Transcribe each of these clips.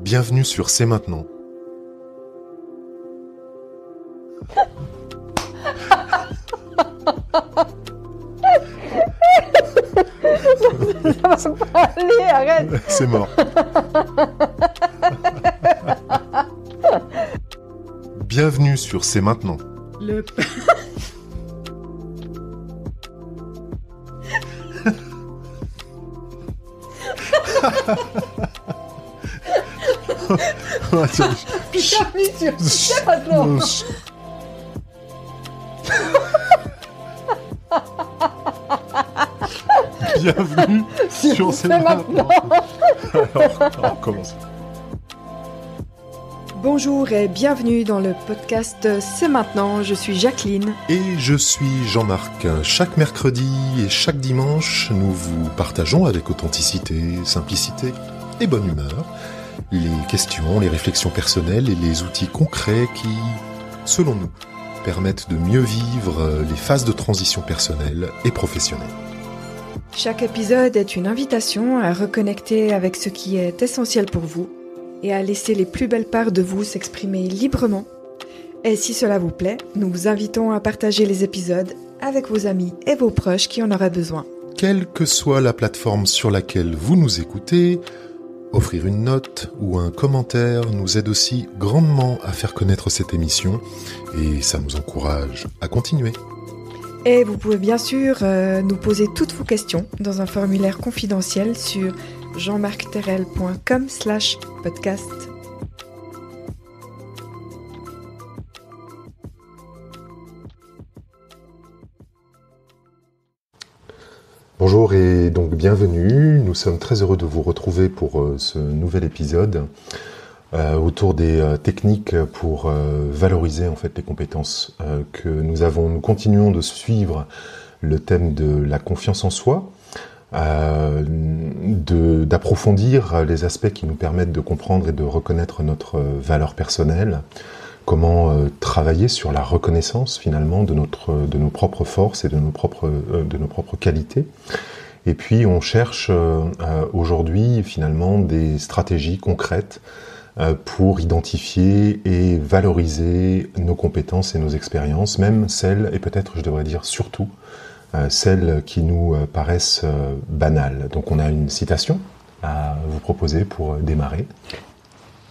Bienvenue sur C'est maintenant. Ça va pas aller, arrête. C'est mort. Bienvenue sur C'est maintenant. Bienvenue sur C'est maintenant. Bienvenue sur C'est maintenant. Alors, on commence. Bonjour et bienvenue dans le podcast C'est maintenant. Je suis Jacqueline. Et je suis Jean-Marc. Chaque mercredi et chaque dimanche, nous vous partageons avec authenticité, simplicité et bonne humeur les questions, les réflexions personnelles et les outils concrets qui, selon nous, permettent de mieux vivre les phases de transition personnelle et professionnelle. Chaque épisode est une invitation à reconnecter avec ce qui est essentiel pour vous et à laisser les plus belles parts de vous s'exprimer librement. Et si cela vous plaît, nous vous invitons à partager les épisodes avec vos amis et vos proches qui en auraient besoin. Quelle que soit la plateforme sur laquelle vous nous écoutez, offrir une note ou un commentaire nous aide aussi grandement à faire connaître cette émission et ça nous encourage à continuer. Et vous pouvez bien sûr nous poser toutes vos questions dans un formulaire confidentiel sur jeanmarcterrel.com/podcast. Bonjour et donc bienvenue. Nous sommes très heureux de vous retrouver pour ce nouvel épisode autour des techniques pour valoriser en fait les compétences que nous avons. Nous continuons de suivre le thème de la confiance en soi, d'approfondir les aspects qui nous permettent de comprendre et de reconnaître notre valeur personnelle, comment travailler sur la reconnaissance finalement de nos propres forces et de nos propres qualités. Et puis on cherche aujourd'hui finalement des stratégies concrètes pour identifier et valoriser nos compétences et nos expériences, même celles, et peut-être je devrais dire surtout, celles qui nous paraissent banales. Donc on a une citation à vous proposer pour démarrer.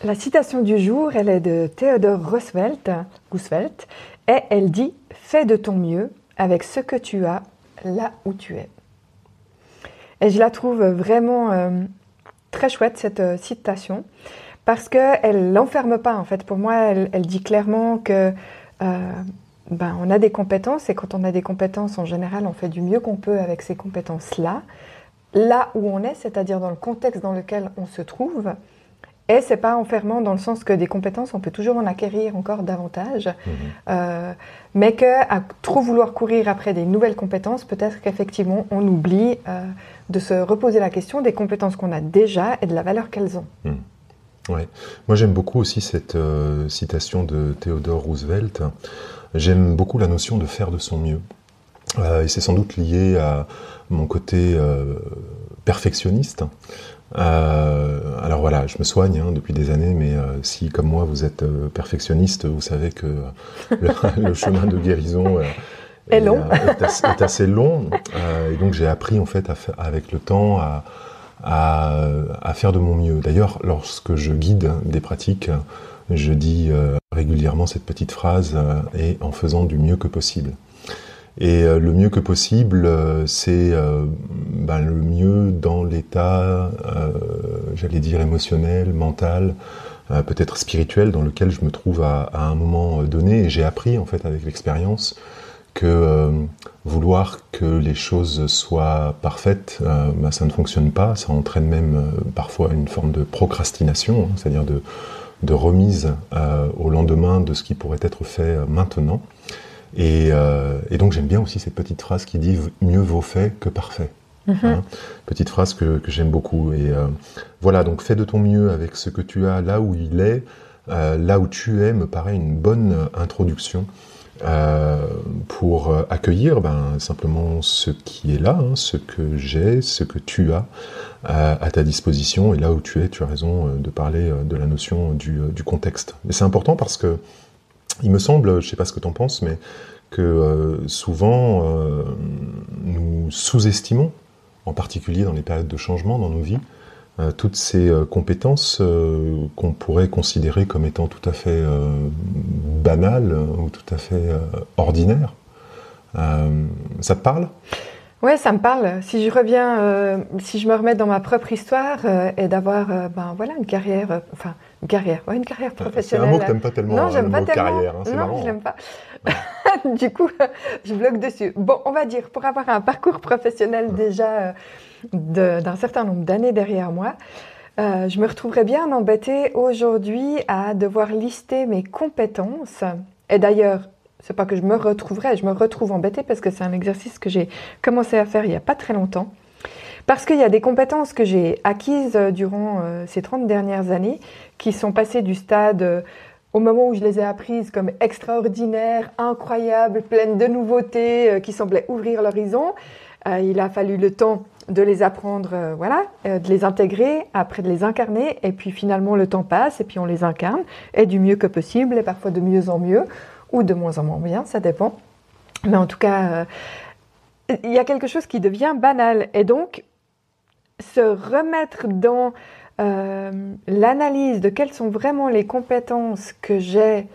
La citation du jour, elle est de Theodore Roosevelt, et elle dit « Fais de ton mieux avec ce que tu as là où tu es ». Et je la trouve vraiment très chouette, cette citation, parce qu'elle ne l'enferme pas, en fait. Pour moi, elle dit clairement que on a des compétences, et quand on a des compétences, en général, on fait du mieux qu'on peut avec ces compétences-là, là où on est, c'est-à-dire dans le contexte dans lequel on se trouve. Et c'est pas enfermant dans le sens que des compétences, on peut toujours en acquérir encore davantage, mais qu'à trop vouloir courir après des nouvelles compétences, peut-être qu'effectivement on oublie de se reposer la question des compétences qu'on a déjà et de la valeur qu'elles ont. Ouais. Moi j'aime beaucoup aussi cette citation de Theodore Roosevelt. J'aime beaucoup la notion de faire de son mieux. Et c'est sans doute lié à mon côté perfectionniste. Alors voilà, je me soigne depuis des années, mais si comme moi vous êtes perfectionniste, vous savez que le chemin de guérison est long. est assez long. Et donc j'ai appris en fait avec le temps à faire de mon mieux. D'ailleurs, lorsque je guide des pratiques, je dis régulièrement cette petite phrase et en faisant du mieux que possible. Et le mieux que possible, c'est le mieux dans l'état, j'allais dire émotionnel, mental, peut-être spirituel, dans lequel je me trouve à un moment donné. Et j'ai appris en fait avec l'expérience que vouloir que les choses soient parfaites, ça ne fonctionne pas. Ça entraîne même parfois une forme de procrastination, c'est-à-dire de remise au lendemain de ce qui pourrait être fait maintenant. Et donc j'aime bien aussi cette petite phrase qui dit « mieux vaut fait que parfait ». Petite phrase que j'aime beaucoup. Et voilà, donc fais de ton mieux avec ce que tu as là où il est, là où tu es, me paraît une bonne introduction pour accueillir simplement ce qui est là, ce que j'ai, ce que tu as à ta disposition, et là où tu es, tu as raison de parler de la notion du contexte. Mais c'est important parce que il me semble, je ne sais pas ce que tu en penses, mais que souvent nous sous-estimons, en particulier dans les périodes de changement dans nos vies, toutes ces compétences qu'on pourrait considérer comme étant tout à fait banales ou tout à fait ordinaires. Ça te parle ? Ouais, ça me parle. Si je reviens, si je me remets dans ma propre histoire et d'avoir, une carrière, une carrière professionnelle. C'est un mot que t'aimes pas tellement. Non, j'aime pas tellement. Carrière, c'est marrant. Non, je l'aime pas. Du coup, je bloque dessus. Bon, on va dire, pour avoir un parcours professionnel déjà d'un certain nombre d'années derrière moi, je me retrouverais bien embêtée aujourd'hui à devoir lister mes compétences. Et d'ailleurs, c'est pas que je me retrouve embêtée parce que c'est un exercice que j'ai commencé à faire il n'y a pas très longtemps. Parce qu'il y a des compétences que j'ai acquises durant ces 30 dernières années qui sont passées du stade au moment où je les ai apprises comme extraordinaires, incroyables, pleines de nouveautés qui semblaient ouvrir l'horizon. Il a fallu le temps de les apprendre, de les intégrer, après de les incarner, et puis finalement le temps passe et puis on les incarne, et du mieux que possible, et parfois de mieux en mieux, ou de moins en moins bien, ça dépend. Mais en tout cas, il y a quelque chose qui devient banal. Et donc, se remettre dans l'analyse de quelles sont vraiment les compétences que j'ai,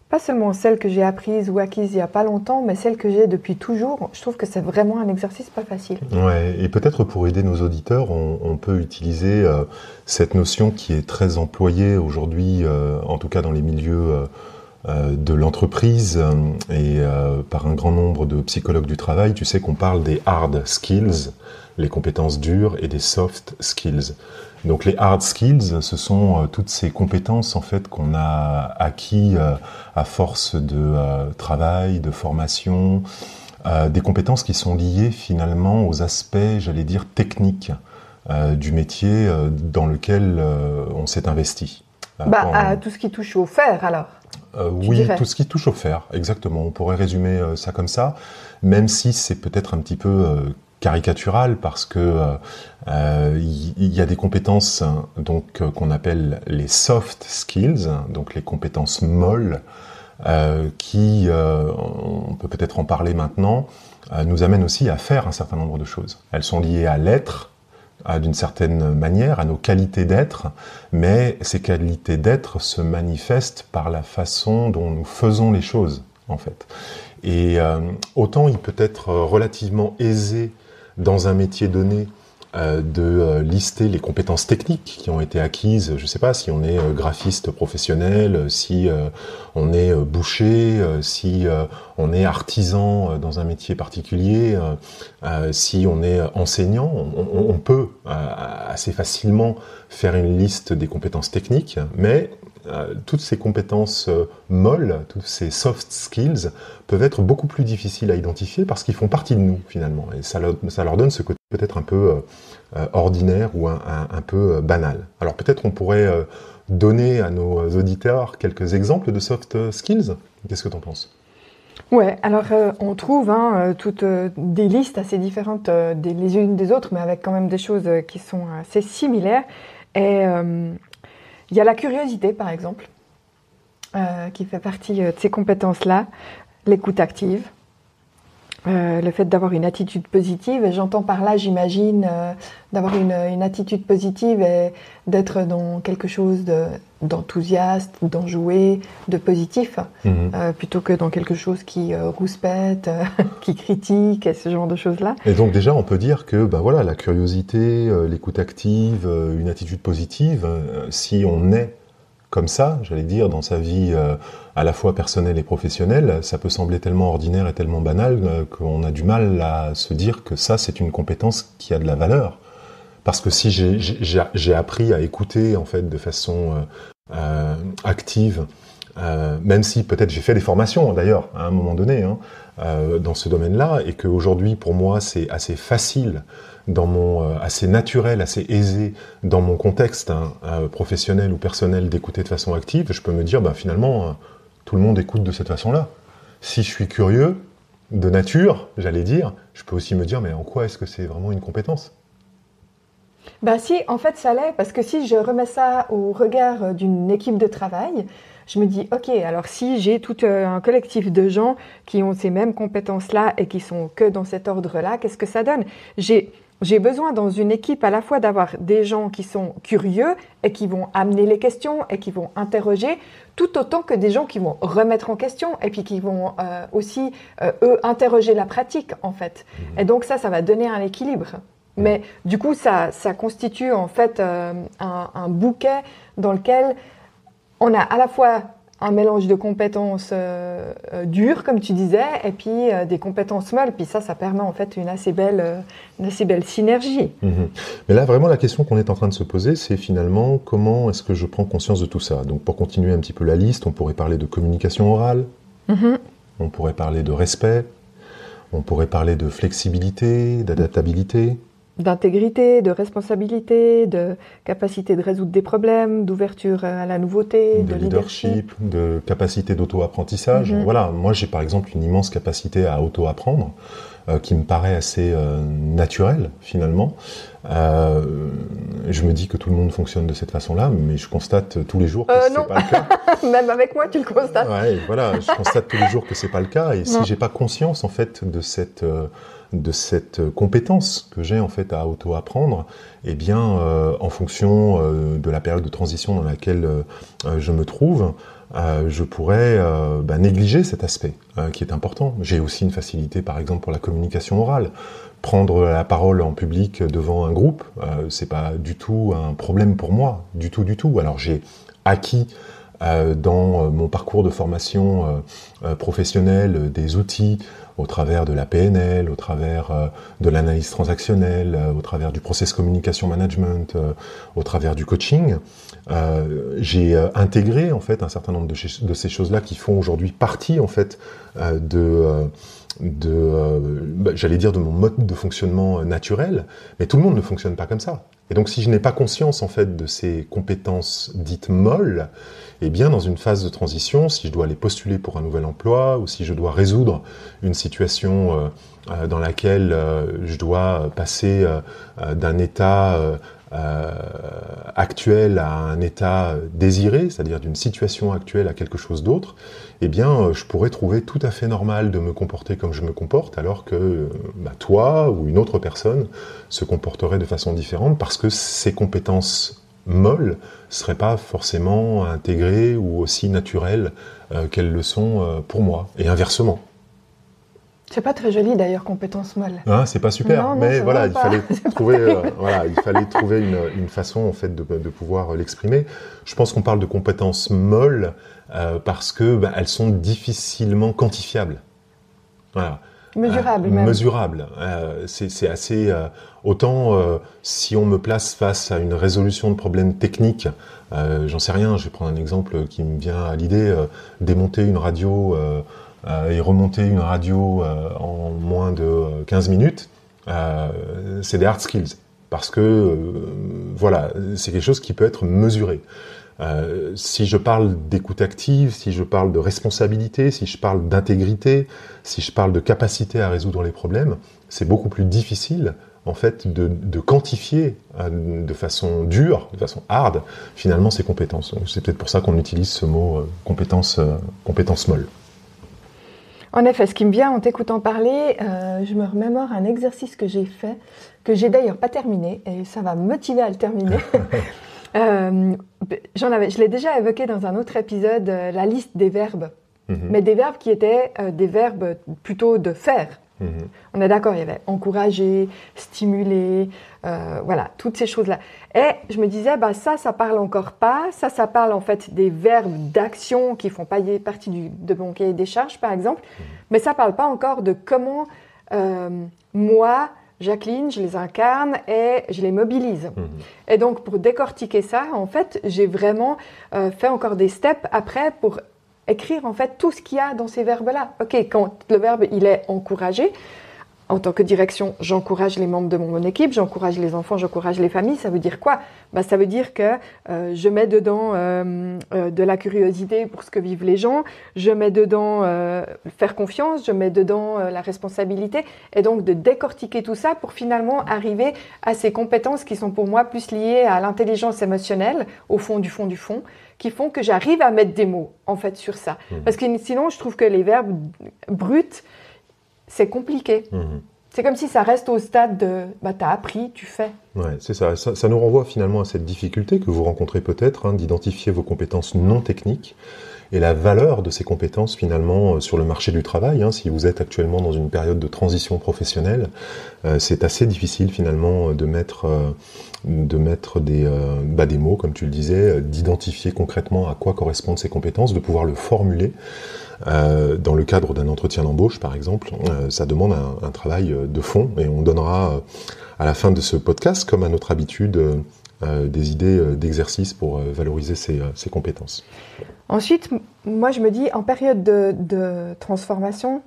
pas seulement celles que j'ai apprises ou acquises il n'y a pas longtemps, mais celles que j'ai depuis toujours, je trouve que c'est vraiment un exercice pas facile. Ouais, et peut-être pour aider nos auditeurs, on peut utiliser cette notion qui est très employée aujourd'hui, en tout cas dans les milieux de l'entreprise et par un grand nombre de psychologues du travail. Tu sais qu'on parle des hard skills, les compétences dures, et des soft skills. Donc les hard skills, ce sont toutes ces compétences en fait qu'on a acquis à force de travail, de formation, des compétences qui sont liées finalement aux aspects, j'allais dire, techniques du métier dans lequel on s'est investi. À tout ce qui touche au faire alors. Oui, tout ce qui touche au fer, exactement. On pourrait résumer ça comme ça, même si c'est peut-être un petit peu caricatural parce que y a des compétences donc qu'on appelle les soft skills, donc les compétences molles, qui, on peut peut-être en parler maintenant, nous amènent aussi à faire un certain nombre de choses. Elles sont liées à l'être, d'une certaine manière, à nos qualités d'être, mais ces qualités d'être se manifestent par la façon dont nous faisons les choses, en fait. Et autant il peut être relativement aisé dans un métier donné de lister les compétences techniques qui ont été acquises, je ne sais pas, si on est graphiste professionnel, si on est boucher, si on est artisan dans un métier particulier, si on est enseignant, on peut assez facilement faire une liste des compétences techniques, mais toutes ces compétences molles, tous ces soft skills peuvent être beaucoup plus difficiles à identifier parce qu'ils font partie de nous finalement, et ça leur donne ce côté peut-être un peu ordinaire ou un peu banal. Alors peut-être on pourrait donner à nos auditeurs quelques exemples de soft skills. Qu'est-ce que tu en penses ? Ouais, alors on trouve toutes des listes assez différentes les unes des autres, mais avec quand même des choses qui sont assez similaires. Et il y a la curiosité, par exemple, qui fait partie de ces compétences-là, l'écoute active, le fait d'avoir une attitude positive. Et j'entends par là, j'imagine, d'avoir une attitude positive et d'être dans quelque chose d'enthousiaste, d'enjoué, de positif, plutôt que dans quelque chose qui rouspète, qui critique, et ce genre de choses-là. Et donc déjà, on peut dire que la curiosité, l'écoute active, une attitude positive, si on est comme ça, j'allais dire, dans sa vie à la fois personnelle et professionnelle, ça peut sembler tellement ordinaire et tellement banal qu'on a du mal à se dire que ça, c'est une compétence qui a de la valeur. Parce que si j'ai appris à écouter en fait de façon active, même si peut-être j'ai fait des formations d'ailleurs à un moment donné dans ce domaine-là, et qu'aujourd'hui pour moi c'est assez facile, assez naturel, assez aisé dans mon contexte professionnel ou personnel d'écouter de façon active, je peux me dire finalement tout le monde écoute de cette façon-là. Si je suis curieux, de nature, j'allais dire, je peux aussi me dire, mais en quoi est-ce que c'est vraiment une compétence ? Ben si, en fait, ça l'est, parce que si je remets ça au regard d'une équipe de travail, je me dis, ok, alors si j'ai tout un collectif de gens qui ont ces mêmes compétences-là et qui sont que dans cet ordre-là, qu'est-ce que ça donne ? J'ai besoin dans une équipe à la fois d'avoir des gens qui sont curieux et qui vont amener les questions et qui vont interroger, tout autant que des gens qui vont remettre en question et puis qui vont aussi, eux, interroger la pratique, en fait. Et donc ça va donner un équilibre. Mais du coup, ça constitue en fait un bouquet dans lequel on a à la fois un mélange de compétences dures, comme tu disais, et puis des compétences molles. Puis ça permet en fait une assez belle synergie. Mais là, vraiment, la question qu'on est en train de se poser, c'est finalement comment est-ce que je prends conscience de tout ça ? Donc, pour continuer un petit peu la liste, on pourrait parler de communication orale, on pourrait parler de respect, on pourrait parler de flexibilité, d'adaptabilité. D'intégrité, de responsabilité, de capacité de résoudre des problèmes, d'ouverture à la nouveauté, de leadership, de capacité d'auto-apprentissage. Voilà, moi j'ai par exemple une immense capacité à auto-apprendre, qui me paraît assez naturelle finalement. Je me dis que tout le monde fonctionne de cette façon-là, mais je constate tous les jours que c'est pas le cas. Même avec moi, tu le constates. Ouais, voilà, je constate tous les jours que c'est pas le cas, et si j'ai pas conscience en fait de cette compétence que j'ai en fait à auto-apprendre, eh bien, en fonction de la période de transition dans laquelle je me trouve, je pourrais négliger cet aspect qui est important. J'ai aussi une facilité, par exemple, pour la communication orale. Prendre la parole en public devant un groupe, c'est pas du tout un problème pour moi, du tout. Alors j'ai acquis dans mon parcours de formation professionnelle des outils au travers de la PNL, au travers de l'analyse transactionnelle, au travers du process communication management, au travers du coaching. J'ai intégré en fait un certain nombre de ces choses-là qui font aujourd'hui partie en fait j'allais dire de mon mode de fonctionnement naturel, mais tout le monde ne fonctionne pas comme ça. Et donc si je n'ai pas conscience en fait de ces compétences dites molles, eh bien dans une phase de transition, si je dois aller postuler pour un nouvel emploi ou si je dois résoudre une situation dans laquelle je dois passer d'un état actuel à un état désiré, c'est-à-dire d'une situation actuelle à quelque chose d'autre, eh bien, je pourrais trouver tout à fait normal de me comporter comme je me comporte, alors que toi ou une autre personne se comporterait de façon différente, parce que ces compétences molles seraient pas forcément intégrées ou aussi naturelles qu'elles le sont pour moi, et inversement. C'est pas très joli d'ailleurs, compétences molles. Hein, c'est pas super, non, mais voilà, il fallait trouver une façon en fait de pouvoir l'exprimer. Je pense qu'on parle de compétences molles parce que elles sont difficilement quantifiables. Voilà. Mesurables même. Mesurables. C'est assez autant si on me place face à une résolution de problèmes techniques, j'en sais rien. Je vais prendre un exemple qui me vient à l'idée, démonter une radio. Et remonter une radio en moins de 15 minutes, c'est des hard skills. Parce que, voilà, c'est quelque chose qui peut être mesuré. Si je parle d'écoute active, si je parle de responsabilité, si je parle d'intégrité, si je parle de capacité à résoudre les problèmes, c'est beaucoup plus difficile, en fait, de quantifier de façon dure, de façon hard, finalement, ces compétences. Donc, c'est peut-être pour ça qu'on utilise ce mot compétence molle. En effet, ce qui me vient en t'écoutant parler, je me remémore un exercice que j'ai fait, que j'ai d'ailleurs pas terminé, et ça va me motiver à le terminer. Je l'ai déjà évoqué dans un autre épisode, la liste des verbes, mais des verbes qui étaient des verbes plutôt de faire. On est d'accord, il y avait encourager, stimuler, voilà, toutes ces choses-là. Et je me disais, ça parle encore pas. Ça parle en fait des verbes d'action qui font pas partie de mon cahier des charges, par exemple. Mais ça parle pas encore de comment moi, Jacqueline, je les incarne et je les mobilise. Et donc, pour décortiquer ça, en fait, j'ai vraiment fait encore des steps après pour écrire en fait tout ce qu'il y a dans ces verbes-là. Ok, quand le verbe il est encouragé, En tant que direction, j'encourage les membres de mon équipe, j'encourage les enfants, j'encourage les familles. Ça veut dire quoi? Ça veut dire que je mets dedans de la curiosité pour ce que vivent les gens, je mets dedans faire confiance, je mets dedans la responsabilité, et donc de décortiquer tout ça pour finalement arriver à ces compétences qui sont pour moi plus liées à l'intelligence émotionnelle, au fond du fond du fond, qui font que j'arrive à mettre des mots en fait sur ça. Parce que sinon, je trouve que les verbes bruts, c'est compliqué. C'est comme si ça reste au stade de t'as appris, tu fais. Ouais, c'est ça. Ça nous renvoie finalement à cette difficulté que vous rencontrez peut-être, d'identifier vos compétences non techniques et la valeur de ces compétences finalement sur le marché du travail. Si vous êtes actuellement dans une période de transition professionnelle, c'est assez difficile finalement de mettre des mots, comme tu le disais, d'identifier concrètement à quoi correspondent ces compétences, de pouvoir le formuler. Dans le cadre d'un entretien d'embauche, par exemple, ça demande un travail de fond, et on donnera à la fin de ce podcast, comme à notre habitude, des idées d'exercices pour valoriser ces compétences. Ensuite, moi je me dis, en période de transformation,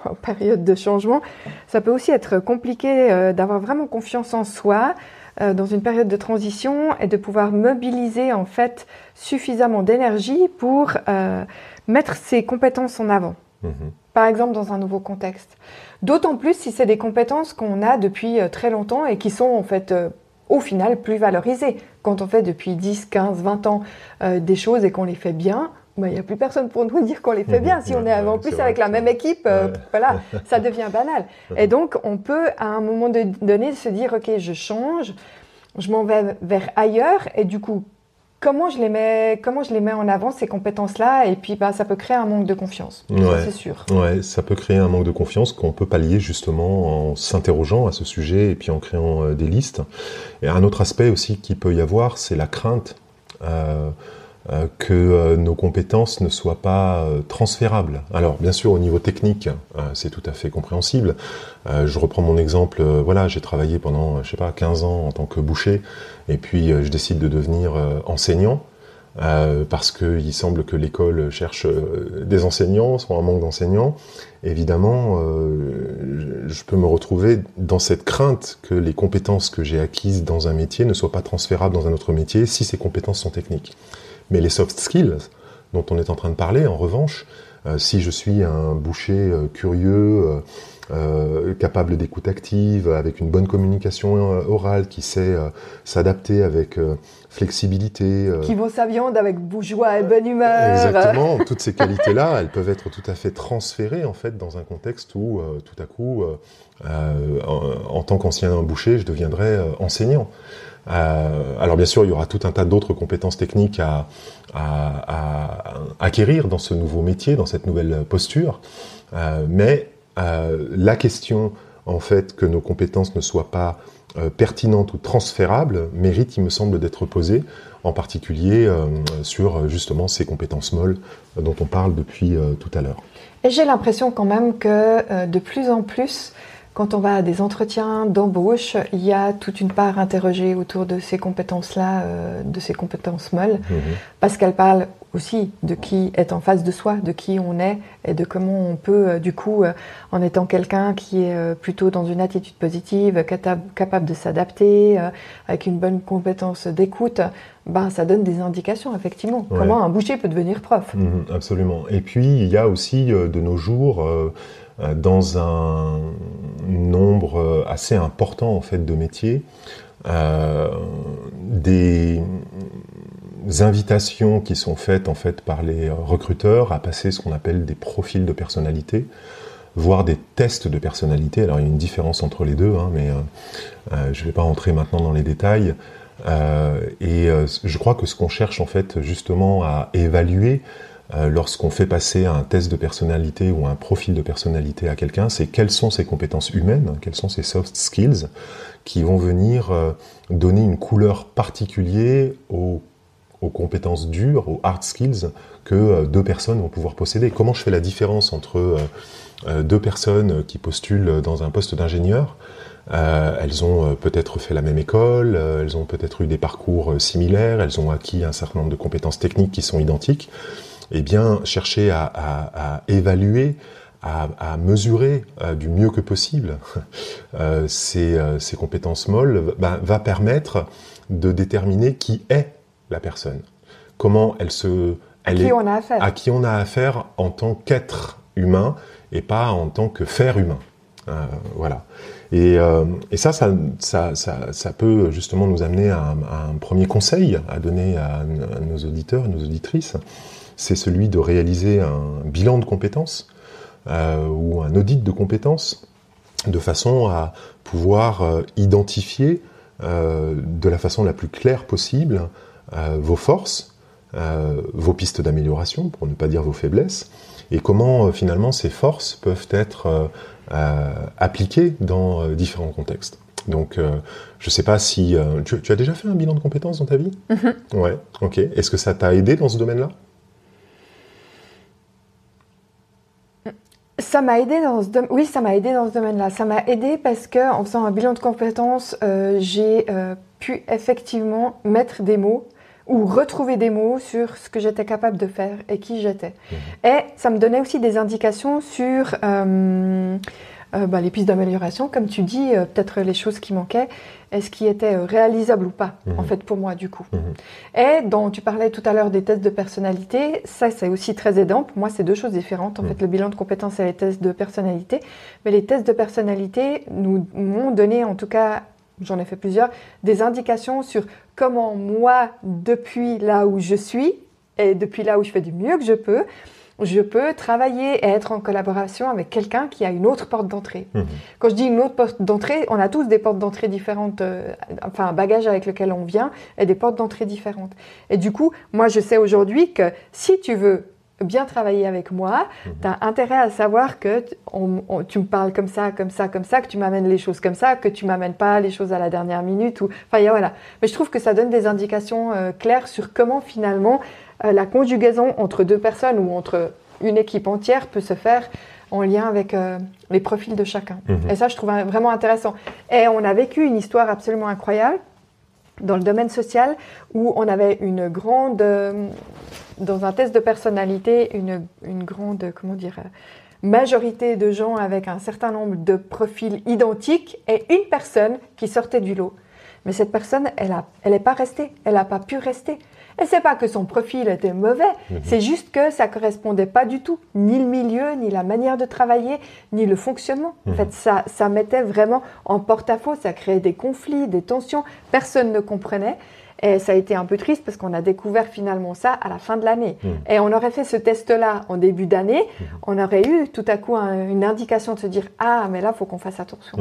en période de changement, ça peut aussi être compliqué d'avoir vraiment confiance en soi dans une période de transition et de pouvoir mobiliser en fait suffisamment d'énergie pour mettre ses compétences en avant. Par exemple dans un nouveau contexte. D'autant plus si c'est des compétences qu'on a depuis très longtemps et qui sont en fait au final plus valorisées. Quand on fait depuis 10, 15, 20 ans des choses et qu'on les fait bien, il n'y a plus personne pour nous dire qu'on les fait bien. Si on est en plus avec la même équipe, voilà, ça devient banal. Et donc, on peut à un moment donné se dire, ok, je change, je m'en vais vers ailleurs, et du coup, comment je les mets en avant, ces compétences-là, et puis ça peut créer un manque de confiance, ça c'est sûr. Ouais, ça peut créer un manque de confiance qu'on peut pallier justement en s'interrogeant à ce sujet et puis en créant des listes. Et un autre aspect aussi qu'il peut y avoir, c'est la crainte que nos compétences ne soient pas transférables. Alors bien sûr au niveau technique, c'est tout à fait compréhensible. Je reprends mon exemple, j'ai travaillé pendant 15 ans en tant que boucher, et puis je décide de devenir enseignant, parce qu'il semble que l'école cherche des enseignants, soit un manque d'enseignants. Évidemment, je peux me retrouver dans cette crainte que les compétences que j'ai acquises dans un métier ne soient pas transférables dans un autre métier si ces compétences sont techniques. Mais les soft skills dont on est en train de parler, en revanche, si je suis un boucher curieux, capable d'écoute active, avec une bonne communication orale, qui sait s'adapter avec flexibilité. Qui vend sa viande avec joie et bonne humeur. Exactement, toutes ces qualités-là, elles peuvent être tout à fait transférées en fait dans un contexte où tout à coup, en tant qu'ancien boucher, je deviendrai enseignant. Alors bien sûr, il y aura tout un tas d'autres compétences techniques à acquérir dans ce nouveau métier, dans cette nouvelle posture, mais la question en fait que nos compétences ne soient pas pertinentes ou transférables mérite, il me semble, d'être posée, en particulier sur justement ces compétences molles dont on parle depuis tout à l'heure. Et j'ai l'impression quand même que de plus en plus, quand on va à des entretiens d'embauche, il y a toute une part interrogée autour de ces compétences-là, de ces compétences molles, parce qu'elles parlent aussi de qui est en face de soi, de qui on est, et de comment on peut, du coup, en étant quelqu'un qui est plutôt dans une attitude positive, capable de s'adapter, avec une bonne compétence d'écoute, ça donne des indications, effectivement. Ouais. Comment un boucher peut devenir prof. Absolument. Et puis, il y a aussi, de nos jours, dans un nombre assez important en fait de métiers, des invitations qui sont faites en fait par les recruteurs à passer ce qu'on appelle des profils de personnalité, voire des tests de personnalité. Alors il y a une différence entre les deux, mais je ne vais pas rentrer maintenant dans les détails. Et je crois que ce qu'on cherche en fait justement à évaluer lorsqu'on fait passer un test de personnalité ou un profil de personnalité à quelqu'un, c'est quelles sont ses compétences humaines, quelles sont ses soft skills qui vont venir donner une couleur particulière aux compétences dures, aux hard skills que deux personnes vont pouvoir posséder. Comment je fais la différence entre deux personnes qui postulent dans un poste d'ingénieur? Elles ont peut-être fait la même école, elles ont peut-être eu des parcours similaires, elles ont acquis un certain nombre de compétences techniques qui sont identiques. Eh bien, chercher à évaluer, à mesurer du mieux que possible ces compétences molles va permettre de déterminer qui est la personne. Comment à qui on a affaire en tant qu'être humain et pas en tant que faire humain. Voilà. Et ça peut justement nous amener à un premier conseil à donner à nos auditeurs et nos auditrices. C'est celui de réaliser un bilan de compétences ou un audit de compétences de façon à pouvoir identifier de la façon la plus claire possible vos forces, vos pistes d'amélioration, pour ne pas dire vos faiblesses, et comment finalement ces forces peuvent être appliquées dans différents contextes. Donc, je ne sais pas si... tu as déjà fait un bilan de compétences dans ta vie ? Ouais, ok. Est-ce que ça t'a aidé dans ce domaine-là ? Ça m'a aidé oui, ça m'a aidé dans ce domaine-là. Ça m'a aidé parce que en faisant un bilan de compétences, j'ai pu effectivement mettre des mots ou retrouver des mots sur ce que j'étais capable de faire et qui j'étais. Et ça me donnait aussi des indications sur les pistes d'amélioration, comme tu dis, peut-être les choses qui manquaient, est-ce qui était réalisable ou pas, en fait, pour moi, du coup. Et tu parlais tout à l'heure des tests de personnalité, ça, c'est aussi très aidant. Pour moi, c'est deux choses différentes, en fait, le bilan de compétences et les tests de personnalité. Mais les tests de personnalité m'ont donné, en tout cas, j'en ai fait plusieurs, des indications sur comment moi, depuis là où je suis, et depuis là où je fais du mieux que je peux travailler et être en collaboration avec quelqu'un qui a une autre porte d'entrée. Quand je dis une autre porte d'entrée, on a tous des portes d'entrée différentes, un bagage avec lequel on vient et des portes d'entrée différentes. Et du coup, moi, je sais aujourd'hui que si tu veux bien travailler avec moi, tu as intérêt à savoir que tu me parles comme ça, que tu m'amènes les choses comme ça, que tu m'amènes pas les choses à la dernière minute. Voilà. Mais je trouve que ça donne des indications claires sur comment finalement la conjugaison entre deux personnes ou entre une équipe entière peut se faire en lien avec les profils de chacun. Et ça, je trouve vraiment intéressant. Et on a vécu une histoire absolument incroyable dans le domaine social où on avait dans un test de personnalité, une grande, majorité de gens avec un certain nombre de profils identiques et une personne qui sortait du lot. Mais cette personne, elle n'est pas restée, elle n'a pas pu rester. Et c'est pas que son profil était mauvais, c'est juste que ça correspondait pas du tout, ni le milieu, ni la manière de travailler, ni le fonctionnement. En fait, ça mettait vraiment en porte-à-faux, ça créait des conflits, des tensions, personne ne comprenait. Et ça a été un peu triste parce qu'on a découvert finalement ça à la fin de l'année. Et on aurait fait ce test-là en début d'année, on aurait eu tout à coup une indication de se dire « Ah, mais là, il faut qu'on fasse attention. »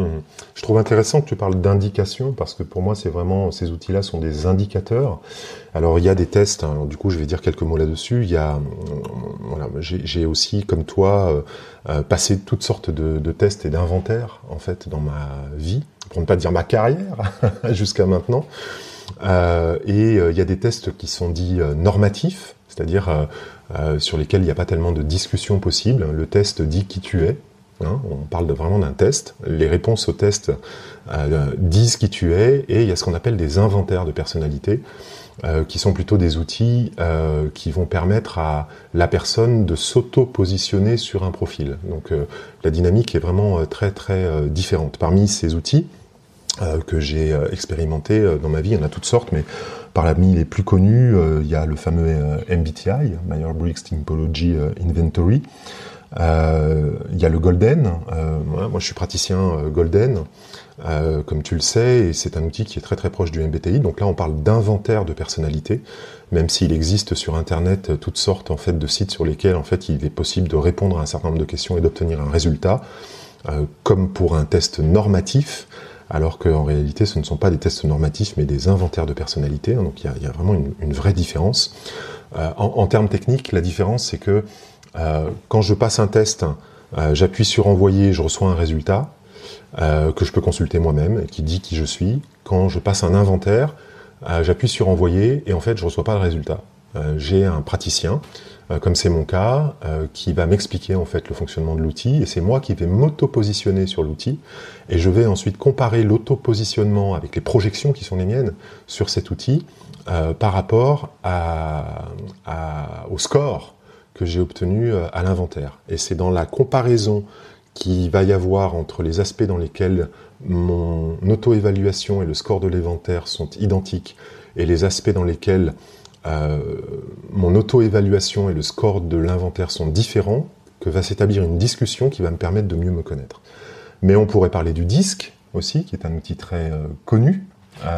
Je trouve intéressant que tu parles d'indication parce que pour moi, c'est vraiment, ces outils-là sont des indicateurs. Alors, il y a des tests, alors, du coup, je vais dire quelques mots là-dessus. J'ai aussi, comme toi, passé toutes sortes de tests et d'inventaires, en fait, dans ma vie, pour ne pas dire ma carrière, jusqu'à maintenant. Il y a des tests qui sont dits normatifs, c'est-à-dire sur lesquels il n'y a pas tellement de discussion possible. Le test dit qui tu es. On parle vraiment d'un test. Les réponses au test disent qui tu es. Et il y a ce qu'on appelle des inventaires de personnalité, qui sont plutôt des outils qui vont permettre à la personne de s'auto-positionner sur un profil. Donc la dynamique est vraiment très très différente. Parmi ces outils que j'ai expérimenté dans ma vie, il y en a toutes sortes, mais parmi les plus connus, il y a le fameux MBTI, Myers-Briggs Typology Inventory. Il y a le Golden. Moi, je suis praticien Golden, comme tu le sais, et c'est un outil qui est très très proche du MBTI. Donc là, on parle d'inventaire de personnalité, même s'il existe sur Internet toutes sortes en fait de sites sur lesquels en fait il est possible de répondre à un certain nombre de questions et d'obtenir un résultat, comme pour un test normatif. Alors qu'en réalité, ce ne sont pas des tests normatifs, mais des inventaires de personnalité. Donc il y a vraiment une vraie différence. En termes techniques, la différence, c'est que quand je passe un test, j'appuie sur envoyer, je reçois un résultat que je peux consulter moi-même, qui dit qui je suis. Quand je passe un inventaire, j'appuie sur envoyer et en fait, je reçois pas le résultat. J'ai un praticien, comme c'est mon cas, qui va m'expliquer en fait le fonctionnement de l'outil, et c'est moi qui vais m'auto-positionner sur l'outil, et je vais ensuite comparer l'auto-positionnement avec les projections qui sont les miennes sur cet outil par rapport au score que j'ai obtenus à l'inventaire. Et c'est dans la comparaison qu'il va y avoir entre les aspects dans lesquels mon auto-évaluation et le score de l'inventaire sont identiques et les aspects dans lesquels mon auto-évaluation et le score de l'inventaire sont différents, que va s'établir une discussion qui va me permettre de mieux me connaître. Mais on pourrait parler du DISC aussi, qui est un outil très connu.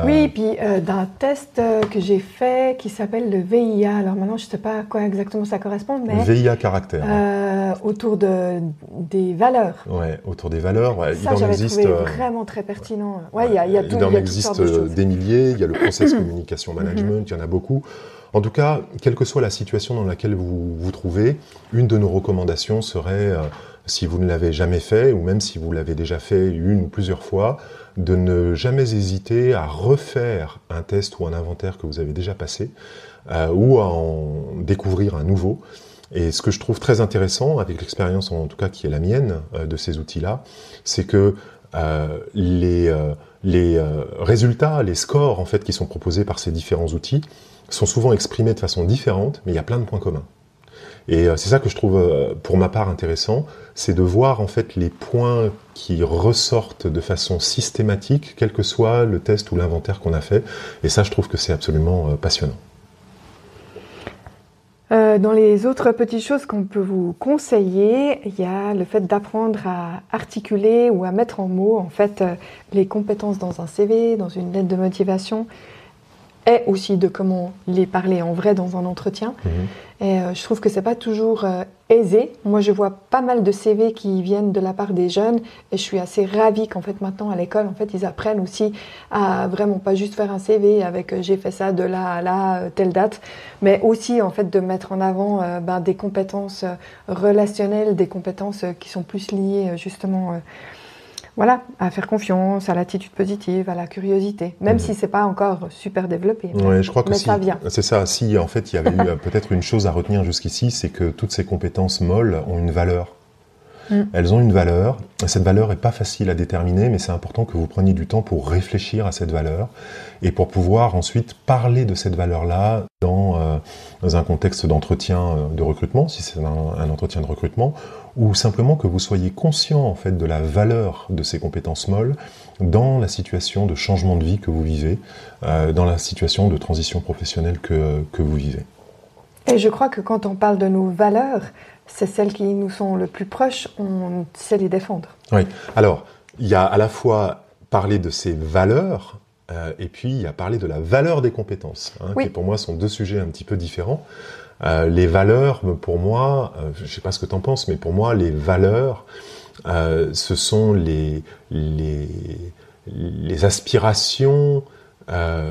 Oui, et puis d'un test que j'ai fait qui s'appelle le VIA. Alors maintenant, je ne sais pas à quoi exactement ça correspond, mais... VIA caractère. Autour des valeurs. Ouais, autour des valeurs. Ouais, Ça, j'avais trouvé vraiment très pertinent. Ouais, il y a tout, il en existe des milliers. Il y a le process communication management, il y en a beaucoup. En tout cas, quelle que soit la situation dans laquelle vous vous trouvez, une de nos recommandations serait, si vous ne l'avez jamais fait, ou même si vous l'avez déjà fait une ou plusieurs fois, de ne jamais hésiter à refaire un test ou un inventaire que vous avez déjà passé, ou à en découvrir un nouveau. Et ce que je trouve très intéressant, avec l'expérience en tout cas qui est la mienne de ces outils-là, c'est que les résultats, les scores en fait qui sont proposés par ces différents outils sont souvent exprimés de façon différente, mais il y a plein de points communs. Et c'est ça que je trouve pour ma part intéressant, c'est de voir en fait les points qui ressortent de façon systématique, quel que soit le test ou l'inventaire qu'on a fait. Et ça, je trouve que c'est absolument passionnant. Dans les autres petites choses qu'on peut vous conseiller, il y a le fait d'apprendre à articuler ou à mettre en mots en fait les compétences dans un CV, dans une lettre de motivation, et aussi de comment les parler en vrai dans un entretien. Et je trouve que c'est pas toujours aisé. Moi, je vois pas mal de CV qui viennent de la part des jeunes et je suis assez ravie qu'en fait maintenant à l'école, en fait, ils apprennent aussi à vraiment pas juste faire un CV avec j'ai fait ça de là à là, telle date, mais aussi en fait de mettre en avant des compétences relationnelles, des compétences qui sont plus liées justement voilà, à faire confiance, à l'attitude positive, à la curiosité, même si c'est pas encore super développé. Oui, je crois que ça vient. C'est ça. Si en fait il y avait eu peut-être une chose à retenir jusqu'ici, c'est que toutes ces compétences molles ont une valeur. Elles ont une valeur. Cette valeur n'est pas facile à déterminer, mais c'est important que vous preniez du temps pour réfléchir à cette valeur et pour pouvoir ensuite parler de cette valeur-là dans un contexte d'entretien de recrutement, si c'est un entretien de recrutement, ou simplement que vous soyez conscient en fait de la valeur de ces compétences molles dans la situation de changement de vie que vous vivez, dans la situation de transition professionnelle que vous vivez. Et je crois que quand on parle de nos valeurs, c'est celles qui nous sont le plus proches, on sait les défendre. Oui, alors il y a à la fois parler de ces valeurs, et puis il y a parler de la valeur des compétences, qui pour moi sont deux sujets un petit peu différents. Les valeurs, pour moi, je ne sais pas ce que tu en penses, mais pour moi, les valeurs, ce sont les aspirations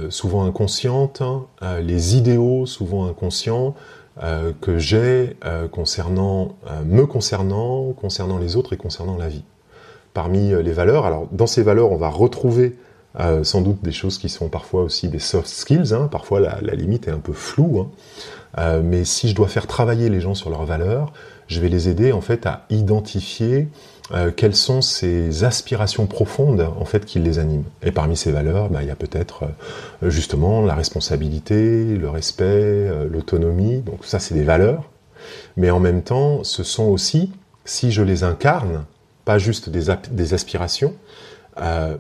souvent inconscientes, les idéaux souvent inconscients que j'ai concernant les autres et concernant la vie. Parmi les valeurs, alors dans ces valeurs, on va retrouver sans doute des choses qui sont parfois aussi des soft skills, parfois la limite est un peu floue, mais si je dois faire travailler les gens sur leurs valeurs, je vais les aider en fait à identifier quelles sont ces aspirations profondes en fait qui les animent. Et parmi ces valeurs, il y a peut-être justement la responsabilité, le respect, l'autonomie. Donc ça, c'est des valeurs. Mais en même temps, ce sont aussi, si je les incarne, pas juste des aspirations,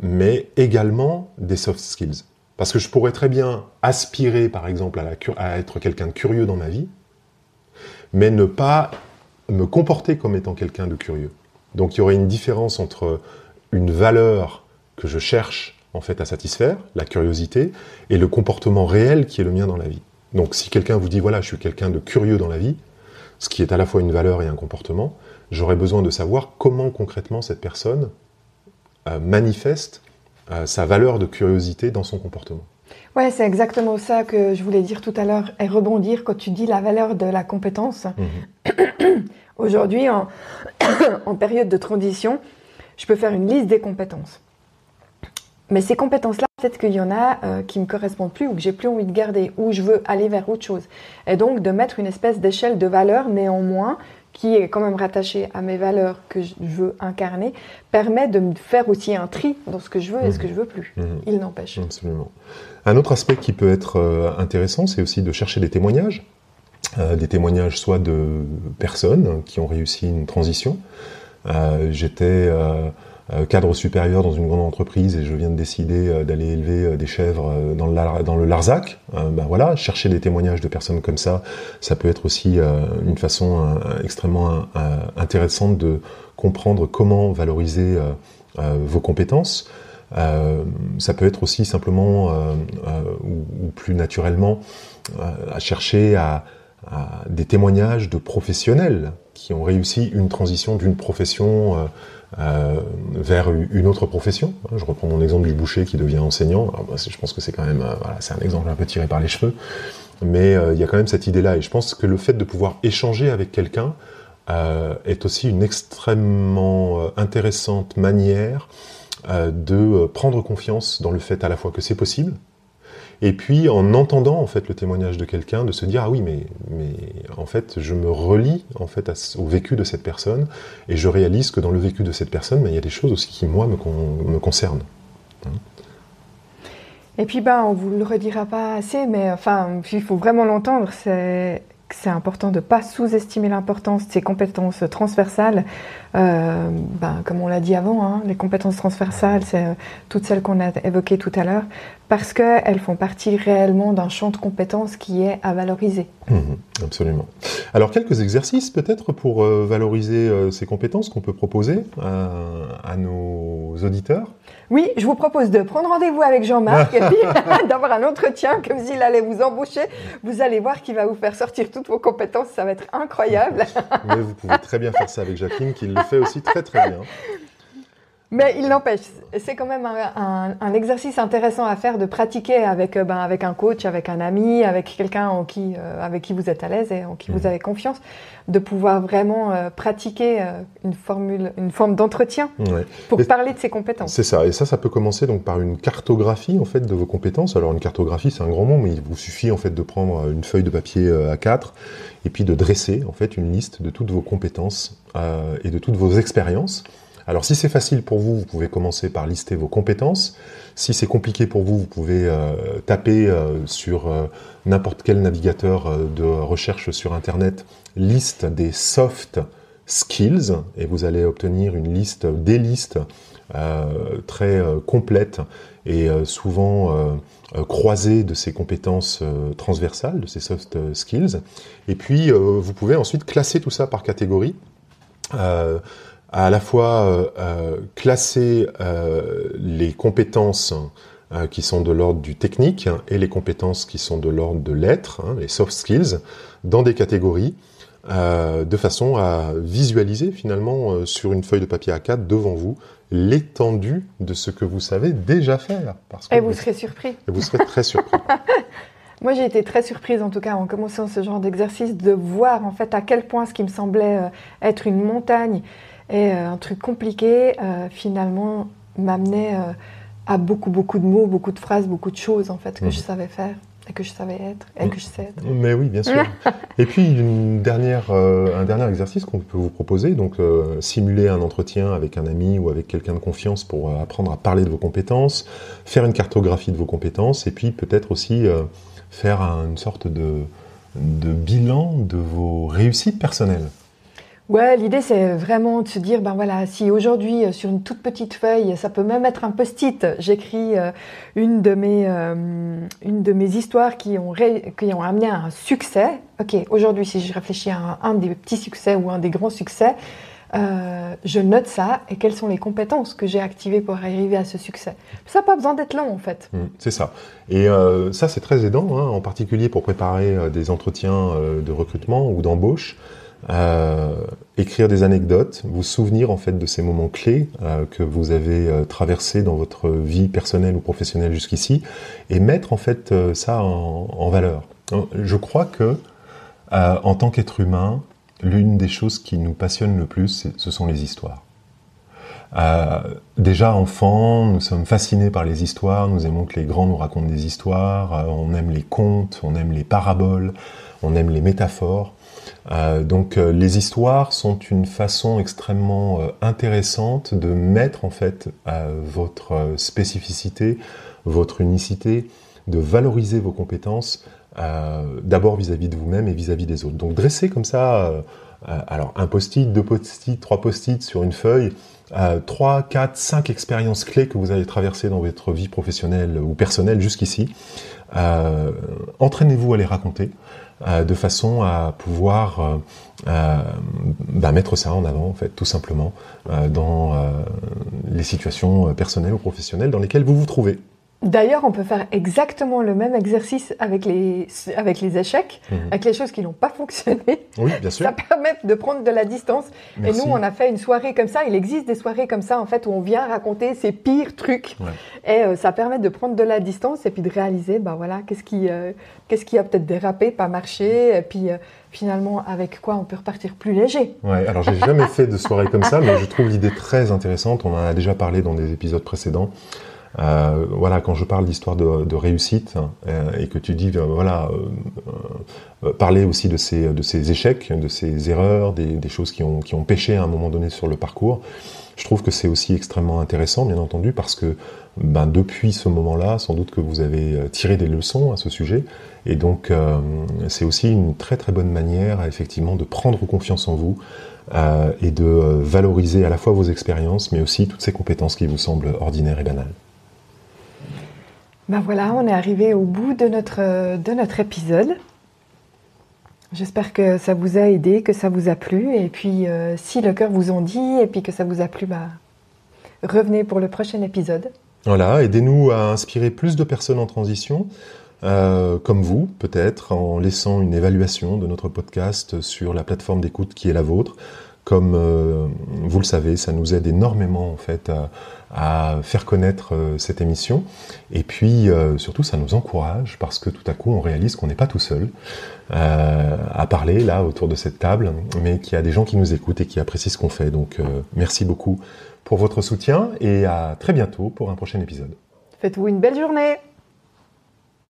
mais également des soft skills. Parce que je pourrais très bien aspirer, par exemple, à être quelqu'un de curieux dans ma vie, mais ne pas me comporter comme étant quelqu'un de curieux. Donc il y aurait une différence entre une valeur que je cherche en fait à satisfaire, la curiosité, et le comportement réel qui est le mien dans la vie. Donc si quelqu'un vous dit voilà, je suis quelqu'un de curieux dans la vie, ce qui est à la fois une valeur et un comportement, j'aurais besoin de savoir comment concrètement cette personne manifeste sa valeur de curiosité dans son comportement. Ouais, c'est exactement ça que je voulais dire tout à l'heure et rebondir quand tu dis la valeur de la compétence. Aujourd'hui, en période de transition, je peux faire une liste des compétences. Mais ces compétences-là, peut-être qu'il y en a qui ne me correspondent plus ou que j'ai plus envie de garder, ou je veux aller vers autre chose. Et donc, de mettre une espèce d'échelle de valeur, néanmoins, qui est quand même rattachée à mes valeurs que je veux incarner, permet de me faire aussi un tri dans ce que je veux et ce que je veux plus. Il n'empêche. Absolument. Un autre aspect qui peut être intéressant, c'est aussi de chercher des témoignages. des témoignages soit de personnes qui ont réussi une transition. J'étais cadre supérieur dans une grande entreprise et je viens de décider d'aller élever des chèvres dans le Larzac. Ben voilà, chercher des témoignages de personnes comme ça peut être aussi une façon extrêmement intéressante de comprendre comment valoriser vos compétences. Ça peut être aussi simplement ou plus naturellement à chercher à des témoignages de professionnels qui ont réussi une transition d'une profession vers une autre profession. Je reprends mon exemple du boucher qui devient enseignant. Alors, je pense que c'est quand même, voilà, c'est un exemple un peu tiré par les cheveux, mais il y a quand même cette idée-là. Et je pense que le fait de pouvoir échanger avec quelqu'un est aussi une extrêmement intéressante manière de prendre confiance dans le fait à la fois que c'est possible, et puis en entendant en fait le témoignage de quelqu'un, de se dire ah oui mais en fait je me relie en fait au vécu de cette personne et je réalise que dans le vécu de cette personne, il y a des choses aussi qui moi me concernent. Et puis on vous le redira pas assez, mais enfin il faut vraiment l'entendre. C'est important de ne pas sous-estimer l'importance de ces compétences transversales. Comme on l'a dit avant, les compétences transversales, c'est toutes celles qu'on a évoquées tout à l'heure, parce qu'elles font partie réellement d'un champ de compétences qui est à valoriser. Absolument. Alors, quelques exercices peut-être pour valoriser ces compétences qu'on peut proposer à nos auditeurs. Oui, je vous propose de prendre rendez-vous avec Jean-Marc et puis d'avoir un entretien comme s'il allait vous embaucher. Vous allez voir qu'il va vous faire sortir toutes vos compétences, ça va être incroyable. Mais vous pouvez très bien faire ça avec Jacqueline, qui le fait aussi très très bien. Mais il n'empêche, c'est quand même un exercice intéressant à faire, de pratiquer avec un coach, avec un ami, avec quelqu'un avec qui vous êtes à l'aise et en qui vous avez confiance, de pouvoir vraiment pratiquer une forme d'entretien pour parler de ses compétences. C'est ça, et ça peut commencer donc par une cartographie en fait de vos compétences. Alors une cartographie, c'est un grand mot, mais il vous suffit en fait de prendre une feuille de papier A4 et puis de dresser en fait une liste de toutes vos compétences et de toutes vos expériences. Alors si c'est facile pour vous, vous pouvez commencer par lister vos compétences. Si c'est compliqué pour vous, vous pouvez taper sur n'importe quel navigateur de recherche sur Internet, liste des soft skills, et vous allez obtenir des listes très complètes et souvent croisées de ces compétences transversales, de ces soft skills. Et puis vous pouvez ensuite classer tout ça par catégorie. À la fois classer les compétences qui sont de l'ordre du technique et les compétences qui sont de l'ordre de l'être, les soft skills, dans des catégories, de façon à visualiser finalement sur une feuille de papier A4 devant vous l'étendue de ce que vous savez déjà faire. Et vous serez surpris. Et vous serez très surpris. Moi, j'ai été très surprise, en tout cas, en commençant ce genre d'exercice, de voir en fait à quel point ce qui me semblait être une montagne et un truc compliqué, finalement, m'amenait à beaucoup de mots, beaucoup de phrases, beaucoup de choses en fait que je savais faire et que je savais être et que je sais être. Mais oui, bien sûr. Et puis un dernier exercice qu'on peut vous proposer, donc simuler un entretien avec un ami ou avec quelqu'un de confiance pour apprendre à parler de vos compétences, faire une cartographie de vos compétences et puis peut-être aussi faire une sorte de bilan de vos réussites personnelles. Ouais, l'idée c'est vraiment de se dire, si aujourd'hui sur une toute petite feuille, ça peut même être un post-it, j'écris une de mes histoires qui ont amené à un succès. Ok, aujourd'hui si je réfléchis à un des petits succès ou un des grands succès, je note ça et quelles sont les compétences que j'ai activées pour arriver à ce succès. Ça n'a pas besoin d'être long en fait. C'est ça. Et ça c'est très aidant, en particulier pour préparer des entretiens de recrutement ou d'embauche. Écrire des anecdotes, vous souvenir en fait de ces moments clés que vous avez traversés dans votre vie personnelle ou professionnelle jusqu'ici et mettre en fait ça en valeur. Je crois que en tant qu'être humain, l'une des choses qui nous passionne le plus, ce sont les histoires. Déjà enfant, nous sommes fascinés par les histoires, nous aimons que les grands nous racontent des histoires, on aime les contes, on aime les paraboles, on aime les métaphores. Donc les histoires sont une façon extrêmement intéressante de mettre en fait votre spécificité, votre unicité, de valoriser vos compétences d'abord vis-à-vis de vous-même et vis-à-vis des autres. Donc dressez comme ça, alors un post-it, 2 post-it, 3 post-it sur une feuille, 3, 4, 5 expériences clés que vous avez traversées dans votre vie professionnelle ou personnelle jusqu'ici. Entraînez-vous à les raconter de façon à pouvoir mettre ça en avant, en fait, tout simplement, dans les situations personnelles ou professionnelles dans lesquelles vous vous trouvez. D'ailleurs, on peut faire exactement le même exercice avec les échecs, avec les choses qui n'ont pas fonctionné. Oui, bien sûr. Ça permet de prendre de la distance. Merci. Et nous, on a fait une soirée comme ça. Il existe des soirées comme ça, en fait, où on vient raconter ses pires trucs. Ouais. Et ça permet de prendre de la distance et puis de réaliser, qu'est-ce qui a peut-être dérapé, pas marché, et puis finalement, avec quoi on peut repartir plus léger. Ouais, alors j'ai jamais fait de soirée comme ça, mais je trouve l'idée très intéressante. On en a déjà parlé dans des épisodes précédents. Quand je parle d'histoire de réussite et que tu dis parler aussi de ces échecs, de ces erreurs, des choses qui ont pêché à un moment donné sur le parcours, je trouve que c'est aussi extrêmement intéressant, bien entendu, parce que depuis ce moment-là, sans doute que vous avez tiré des leçons à ce sujet, et donc c'est aussi une très très bonne manière effectivement de prendre confiance en vous et de valoriser à la fois vos expériences, mais aussi toutes ces compétences qui vous semblent ordinaires et banales. Voilà, on est arrivé au bout de notre épisode. J'espère que ça vous a aidé, que ça vous a plu. Et puis, si le cœur vous en dit et puis que ça vous a plu, revenez pour le prochain épisode. Voilà, aidez-nous à inspirer plus de personnes en transition, comme vous, peut-être, en laissant une évaluation de notre podcast sur la plateforme d'écoute qui est la vôtre. Comme vous le savez, ça nous aide énormément en fait à faire connaître cette émission. Et puis surtout, ça nous encourage parce que tout à coup, on réalise qu'on n'est pas tout seul à parler là autour de cette table, mais qu'il y a des gens qui nous écoutent et qui apprécient ce qu'on fait. Donc merci beaucoup pour votre soutien et à très bientôt pour un prochain épisode. Faites-vous une belle journée!